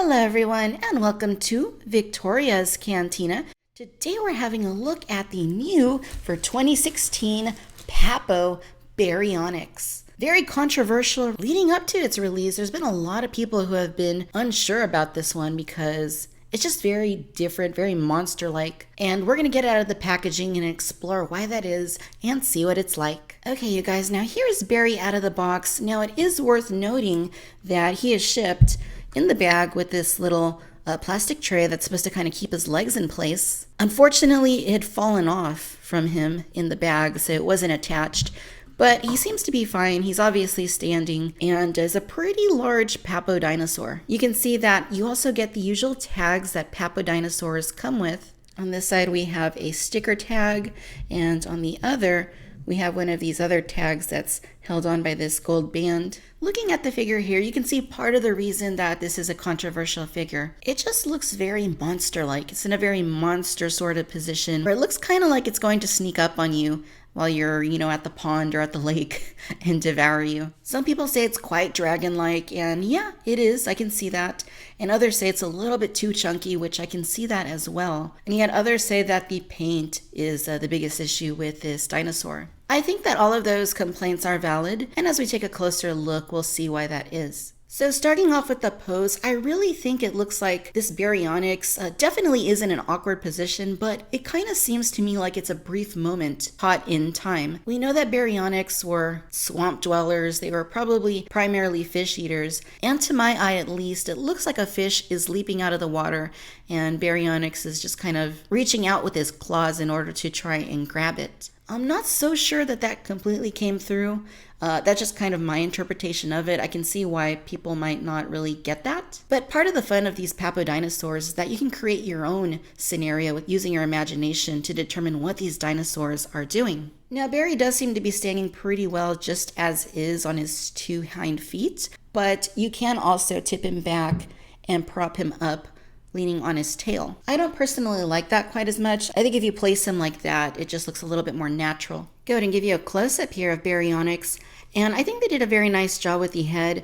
Hello everyone and welcome to Victoria's Cantina. Today we're having a look at the new for 2016 Papo Baryonyx. Very controversial leading up to its release. There's been a lot of people who have been unsure about this one because it's just very different, very monster-like. And we're going to get out of the packaging and explore why that is and see what it's like. Okay, you guys, now here's Bary out of the box. Now it is worth noting that he is shipped in the bag with this little plastic tray that's supposed to kind of keep his legs in place. Unfortunately, it had fallen off from him in the bag, so it wasn't attached. But he seems to be fine. He's obviously standing and is a pretty large Papo dinosaur. You can see that you also get the usual tags that Papo dinosaurs come with. On this side, we have a sticker tag, and on the other, we have one of these other tags that's held on by this gold band. Looking at the figure here, you can see part of the reason that this is a controversial figure. It just looks very monster-like. It's in a very monster sort of position where it looks kind of like it's going to sneak up on you while you're, at the pond or at the lake and devour you. Some people say it's quite dragon-like, and yeah, it is. I can see that. And others say it's a little bit too chunky, which I can see that as well. And yet others say that the paint is the biggest issue with this dinosaur. I think that all of those complaints are valid, and as we take a closer look, we'll see why that is. So starting off with the pose, I really think it looks like this Baryonyx definitely is in an awkward position, but it kind of seems to me like it's a brief moment caught in time. We know that Baryonyx were swamp dwellers. They were probably primarily fish eaters, and to my eye at least, it looks like a fish is leaping out of the water and Baryonyx is just kind of reaching out with his claws in order to try and grab it. I'm not so sure that that completely came through. That's just kind of my interpretation of it. I can see why people might not really get that. But part of the fun of these Papo dinosaurs is that you can create your own scenario with using your imagination to determine what these dinosaurs are doing. Now, Bary does seem to be standing pretty well just as is on his two hind feet, but you can also tip him back and prop him up leaning on his tail. I don't personally like that quite as much. I think if you place him like that, it just looks a little bit more natural. Go ahead and give you a close-up here of Baryonyx, and I think they did a very nice job with the head.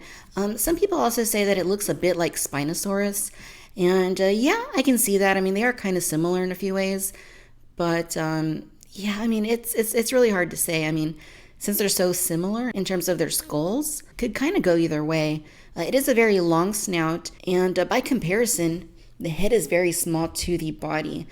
Some people also say that it looks a bit like Spinosaurus, and yeah, I can see that. I mean, they are kind of similar in a few ways, but yeah, I mean, it's really hard to say. I mean, since they're so similar in terms of their skulls, could kind of go either way. It is a very long snout, and by comparison, the head is very small to the body.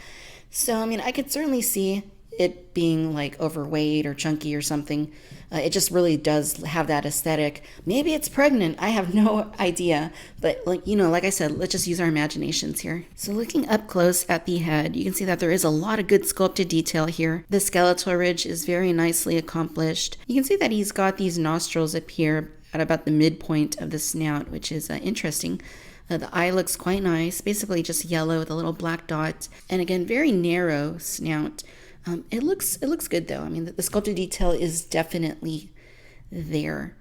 So, I mean, I could certainly see it being like overweight or chunky or something. It just really does have that aesthetic. Maybe it's pregnant. I have no idea. But like I said, let's just use our imaginations here. So looking up close at the head, you can see that there is a lot of good sculpted detail here. The skeletal ridge is very nicely accomplished. You can see that he's got these nostrils up here at about the midpoint of the snout, which is interesting. The eye looks quite nice, basically just yellow with a little black dot. And again, very narrow snout. It looks good though. I mean, the sculpted detail is definitely there.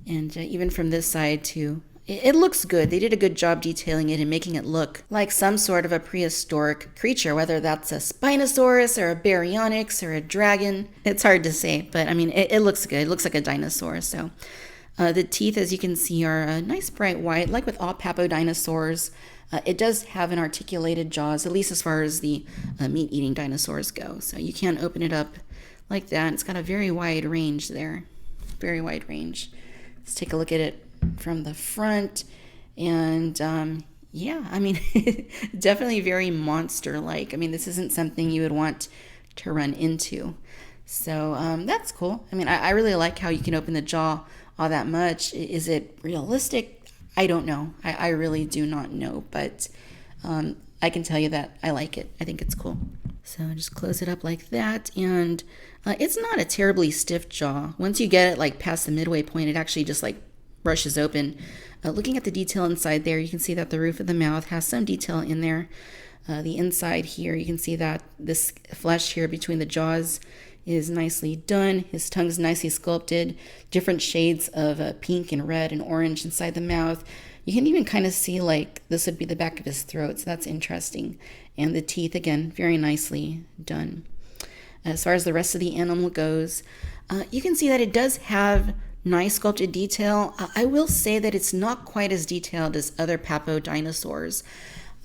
And even from this side too, it looks good. They did a good job detailing it and making it look like some sort of a prehistoric creature, whether that's a Spinosaurus or a Baryonyx or a dragon. It's hard to say, but I mean, it looks good. It looks like a dinosaur, so. The teeth, as you can see, are a nice bright white, like with all Papo dinosaurs. It does have an articulated jaws, at least as far as the meat-eating dinosaurs go. So you can open it up like that. It's got a very wide range there, very wide range. Let's take a look at it from the front. And yeah, I mean, definitely very monster-like. I mean, this isn't something you would want to run into. So that's cool. I mean, I really like how you can open the jaw all that much. Is it realistic? I don't know. I really do not know, but I can tell you that I like it. I think it's cool. So just close it up like that, and it's not a terribly stiff jaw. Once you get it like past the midway point, it actually just like brushes open. Looking at the detail inside there, you can see that the roof of the mouth has some detail in there. The inside here, you can see that this flesh here between the jaws is nicely done. His tongue's nicely sculpted. Different shades of pink and red and orange inside the mouth. You can even kind of see like this would be the back of his throat, so that's interesting. And the teeth, again, very nicely done. As far as the rest of the animal goes, you can see that it does have nice sculpted detail. I will say that it's not quite as detailed as other Papo dinosaurs.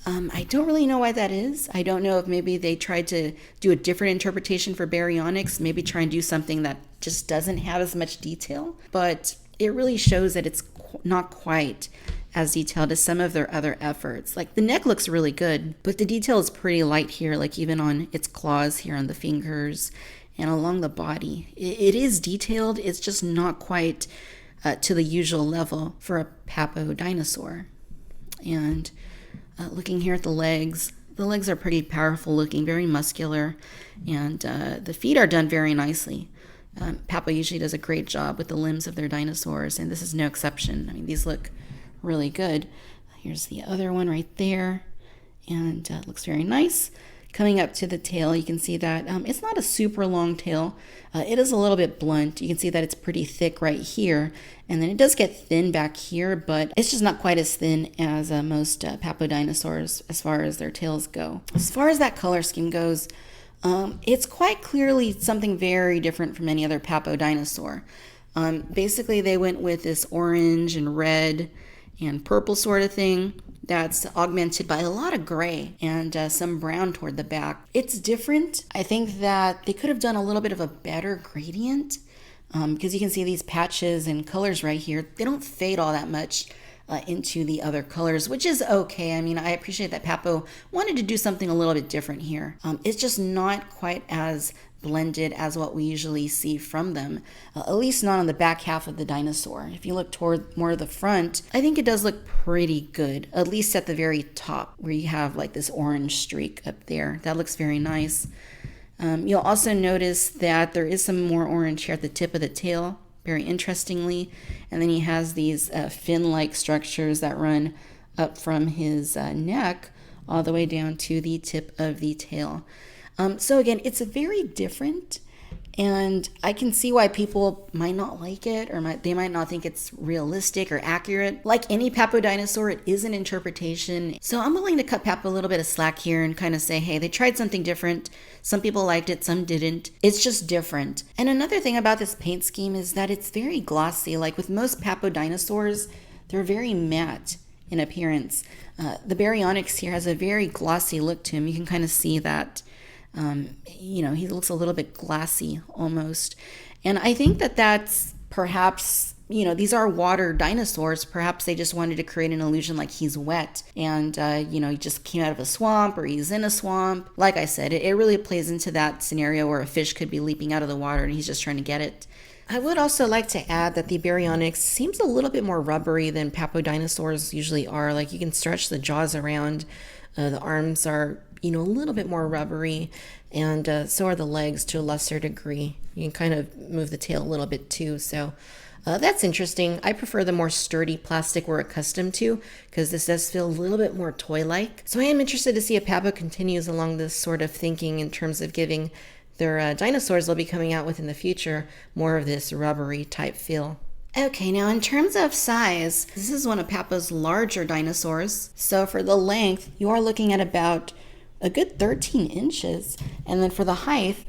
I don't really know why that is. I don't know if maybe they tried to do a different interpretation for Baryonyx, maybe try and do something that just doesn't have as much detail. But it really shows that it's not quite as detailed as some of their other efforts. Like the neck looks really good, but the detail is pretty light here, like even on its claws here on the fingers and along the body. It is detailed, it's just not quite to the usual level for a Papo dinosaur. And looking here at the legs are pretty powerful looking, very muscular, and the feet are done very nicely. Papo usually does a great job with the limbs of their dinosaurs, and this is no exception. I mean, these look really good. Here's the other one right there, and it looks very nice. Coming up to the tail, you can see that it's not a super long tail. It is a little bit blunt. You can see that it's pretty thick right here, and then it does get thin back here, but it's just not quite as thin as most Papo dinosaurs as far as their tails go. As far as that color scheme goes, it's quite clearly something very different from any other Papo dinosaur. Basically, they went with this orange and red and purple sort of thing that's augmented by a lot of gray and some brown toward the back. It's different. I think that they could have done a little bit of a better gradient because you can see these patches and colors right here. They don't fade all that much into the other colors, which is okay. I mean, I appreciate that Papo wanted to do something a little bit different here. It's just not quite as blended as what we usually see from them, at least not on the back half of the dinosaur. If you look toward more of the front, I think it does look pretty good, at least at the very top where you have like this orange streak up there. That looks very nice. You'll also notice that there is some more orange here at the tip of the tail, very interestingly, and then he has these fin-like structures that run up from his neck all the way down to the tip of the tail. So again, it's very different, and I can see why people might not like it, or they might not think it's realistic or accurate. Like any Papo dinosaur, it is an interpretation. So I'm willing to cut Papo a little bit of slack here and kind of say, hey, they tried something different. Some people liked it, some didn't. It's just different. And another thing about this paint scheme is that it's very glossy. Like with most Papo dinosaurs, they're very matte in appearance. The Baryonyx here has a very glossy look to him. You can kind of see that. He looks a little bit glassy almost. And I think that that's perhaps, these are water dinosaurs. Perhaps they just wanted to create an illusion like he's wet and, he just came out of a swamp or he's in a swamp. Like I said, it really plays into that scenario where a fish could be leaping out of the water and he's just trying to get it. I would also like to add that the Baryonyx seems a little bit more rubbery than Papo dinosaurs usually are. Like you can stretch the jaws around. The arms are a little bit more rubbery, and so are the legs to a lesser degree. You can kind of move the tail a little bit too, so that's interesting. I prefer the more sturdy plastic we're accustomed to, because this does feel a little bit more toy-like. So I am interested to see if Papo continues along this sort of thinking in terms of giving their dinosaurs they'll be coming out with in the future more of this rubbery type feel. Okay, now in terms of size, this is one of Papo's larger dinosaurs. So for the length, you are looking at about a good 13 inches. And then for the height,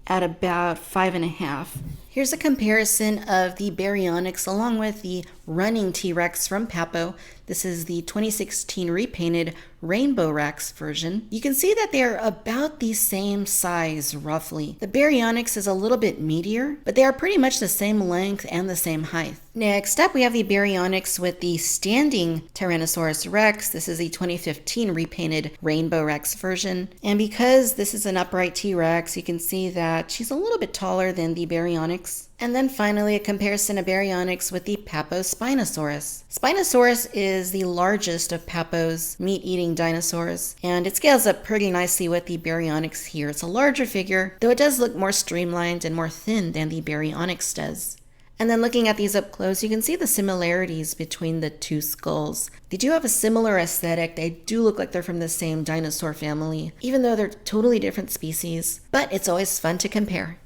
at about 5.5. Here's a comparison of the Baryonyx along with the running T-Rex from Papo. This is the 2016 repainted Rainbow Rex version. You can see that they are about the same size, roughly. The Baryonyx is a little bit meatier, but they are pretty much the same length and the same height. Next up, we have the Baryonyx with the standing Tyrannosaurus Rex. This is the 2015 repainted Rainbow Rex version. And because this is an upright T-Rex, you can see that she's a little bit taller than the Baryonyx. And then finally, a comparison of Baryonyx with the Papo Spinosaurus. Spinosaurus is the largest of Papo's meat-eating dinosaurs, and it scales up pretty nicely with the Baryonyx here. It's a larger figure, though it does look more streamlined and more thin than the Baryonyx does. And then looking at these up close, you can see the similarities between the two skulls. They do have a similar aesthetic. They do look like they're from the same dinosaur family, even though they're totally different species. But it's always fun to compare.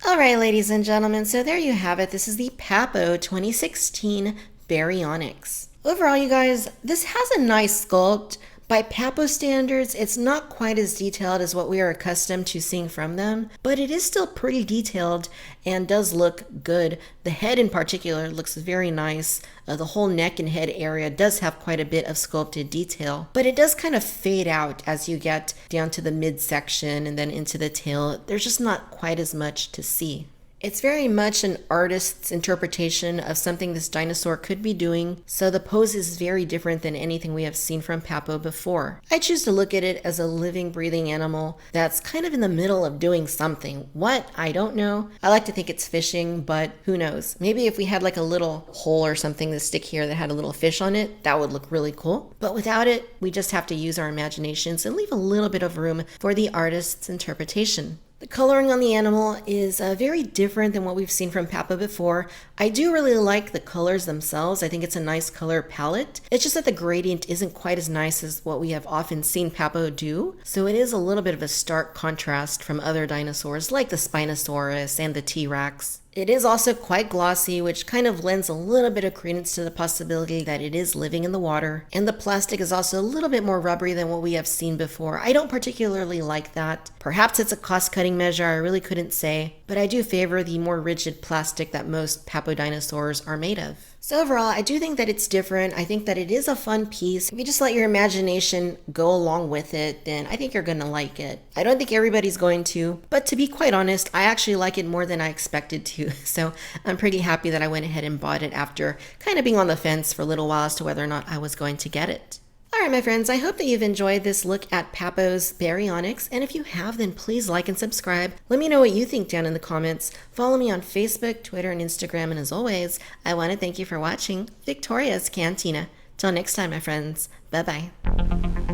All right, ladies and gentlemen, so there you have it. This is the Papo 2016 Baryonyx. Overall, you guys, this has a nice sculpt, By Papo standards, it's not quite as detailed as what we are accustomed to seeing from them, but it is still pretty detailed and does look good. The head in particular looks very nice. The whole neck and head area does have quite a bit of sculpted detail, but it does kind of fade out as you get down to the midsection and then into the tail. There's just not quite as much to see. It's very much an artist's interpretation of something this dinosaur could be doing, so the pose is very different than anything we have seen from Papo before. I choose to look at it as a living, breathing animal that's kind of in the middle of doing something. What? I don't know. I like to think it's fishing, but who knows? Maybe if we had like a little hole or something to stick here that had a little fish on it, that would look really cool. But without it, we just have to use our imaginations and leave a little bit of room for the artist's interpretation. The coloring on the animal is very different than what we've seen from Papo before. I do really like the colors themselves. I think it's a nice color palette. It's just that the gradient isn't quite as nice as what we have often seen Papo do. So it is a little bit of a stark contrast from other dinosaurs like the Spinosaurus and the T-Rex. It is also quite glossy, which kind of lends a little bit of credence to the possibility that it is living in the water. And the plastic is also a little bit more rubbery than what we have seen before. I don't particularly like that. Perhaps it's a cost-cutting measure, I really couldn't say. But I do favor the more rigid plastic that most Papo dinosaurs are made of. So overall, I do think that it's different. I think that it is a fun piece. If you just let your imagination go along with it, then I think you're going to like it. I don't think everybody's going to, but to be quite honest, I actually like it more than I expected to. So I'm pretty happy that I went ahead and bought it after kind of being on the fence for a little while as to whether or not I was going to get it. Alright my friends, I hope that you've enjoyed this look at Papo's Baryonyx, and if you have, then please like and subscribe. Let me know what you think down in the comments. Follow me on Facebook, Twitter, and Instagram, and as always, I want to thank you for watching Victoria's Cantina. Till next time, my friends. Bye-bye.